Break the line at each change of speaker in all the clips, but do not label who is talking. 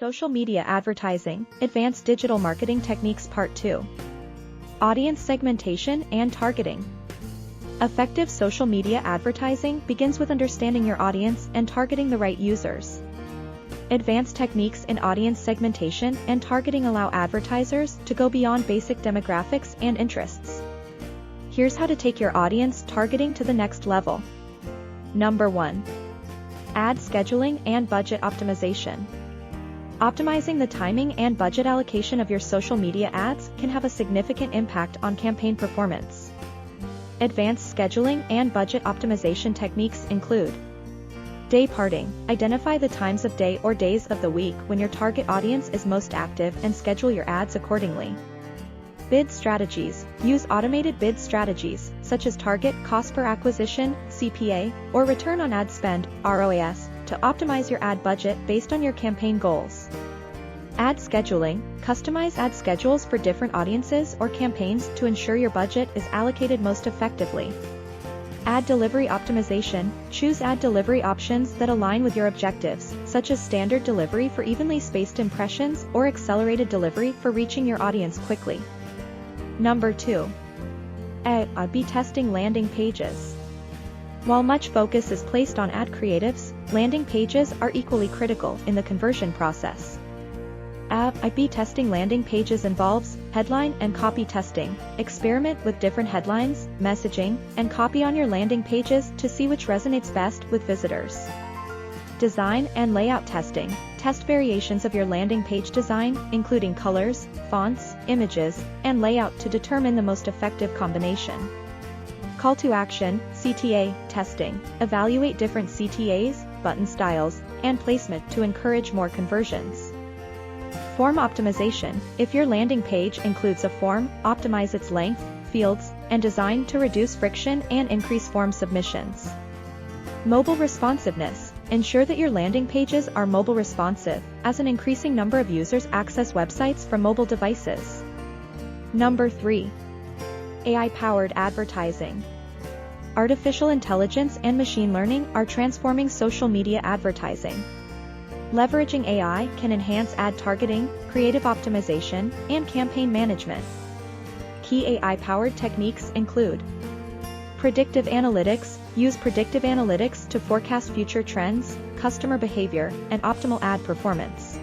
Social Media Advertising, Advanced Digital Marketing Techniques Part 2. Audience Segmentation and Targeting. Effective social media advertising begins with understanding your audience and targeting the right users. Advanced techniques in audience segmentation and targeting allow advertisers to go beyond basic demographics and interests. Here's how to take your audience targeting to the next level. Number 1. Ad scheduling and budget optimization. Optimizing the timing and budget allocation of your social media ads can have a significant impact on campaign performance. Advanced scheduling and budget optimization techniques include day parting. Identify the times of day or days of the week when your target audience is most active and schedule your ads accordingly. Bid strategies. Use automated bid strategies, such as target cost per acquisition, CPA, or return on ad spend, ROAS, to optimize your ad budget based on your campaign goals. Ad scheduling. Customize ad schedules for different audiences or campaigns to ensure your budget is allocated most effectively. Ad delivery optimization. Choose ad delivery options that align with your objectives, such as standard delivery for evenly spaced impressions or accelerated delivery for reaching your audience quickly. Number 2. A/B testing landing pages. While much focus is placed on ad creatives, landing pages are equally critical in the conversion process. A/B testing landing pages involves headline and copy testing. Experiment with different headlines, messaging, and copy on your landing pages to see which resonates best with visitors. Design and layout testing. Test variations of your landing page design, including colors, fonts, images, and layout to determine the most effective combination. Call to action, CTA, testing. Evaluate different CTAs, button styles, and placement to encourage more conversions. Form optimization. If your landing page includes a form, optimize its length, fields, and design to reduce friction and increase form submissions. Mobile responsiveness. Ensure that your landing pages are mobile responsive, as an increasing number of users access websites from mobile devices. Number 3. AI-powered advertising. Artificial intelligence and machine learning are transforming social media advertising. Leveraging AI can enhance ad targeting, creative optimization, and campaign management. Key AI-powered techniques include predictive analytics. Use predictive analytics to forecast future trends, customer behavior, and optimal ad performance.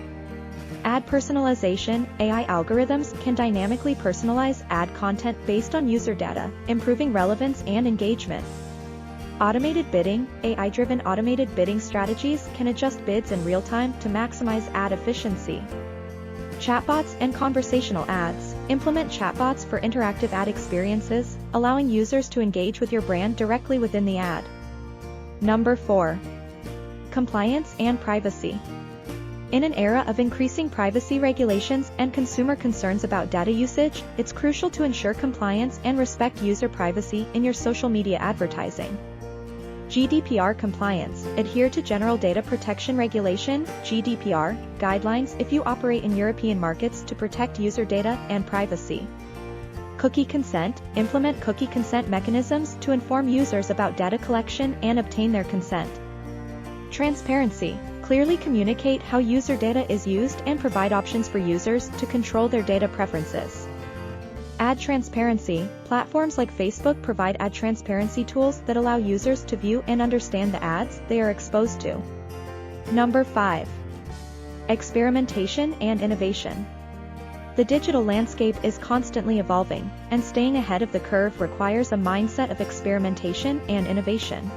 Ad personalization. AI algorithms can dynamically personalize ad content based on user data, improving relevance and engagement. Automated bidding. AI-driven automated bidding strategies can adjust bids in real time to maximize ad efficiency. Chatbots and conversational ads. Implement chatbots for interactive ad experiences, allowing users to engage with your brand directly within the ad. Number 4. Compliance and privacy. In an era of increasing privacy regulations and consumer concerns about data usage, it's crucial to ensure compliance and respect user privacy in your social media advertising. GDPR compliance. Adhere to General Data Protection Regulation (GDPR) guidelines if you operate in European markets to protect user data and privacy. Cookie consent. Implement cookie consent mechanisms to inform users about data collection and obtain their consent. Transparency. Clearly communicate how user data is used and provide options for users to control their data preferences. Ad transparency. Platforms like Facebook provide ad transparency tools that allow users to view and understand the ads they are exposed to. Number 5. Experimentation and innovation. The digital landscape is constantly evolving, and staying ahead of the curve requires a mindset of experimentation and innovation.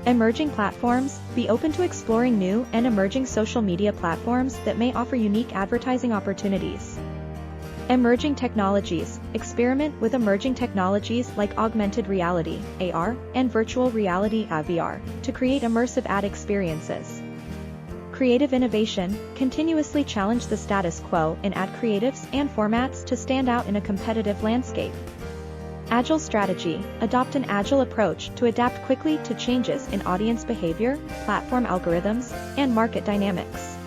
Emerging platforms. Be open to exploring new and emerging social media platforms that may offer unique advertising opportunities. Emerging technologies. Experiment with emerging technologies like augmented reality, AR, and virtual reality, VR, to create immersive ad experiences. Creative innovation. Continuously challenge the status quo in ad creatives and formats to stand out in a competitive landscape. Agile strategy. Adopt an agile approach to adapt quickly to changes in audience behavior, platform algorithms, and market dynamics.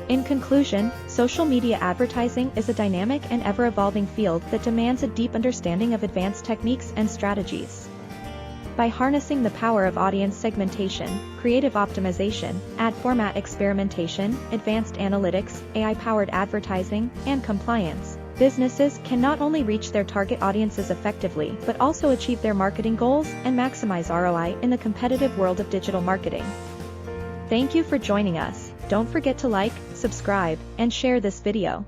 In conclusion, social media advertising is a dynamic and ever-evolving field that demands a deep understanding of advanced techniques and strategies. By harnessing the power of audience segmentation, creative optimization, ad format experimentation, advanced analytics, AI-powered advertising, and compliance, businesses can not only reach their target audiences effectively but also achieve their marketing goals and maximize ROI in the competitive world of digital marketing. Thank you for joining us. Don't forget to like, subscribe, and share this video.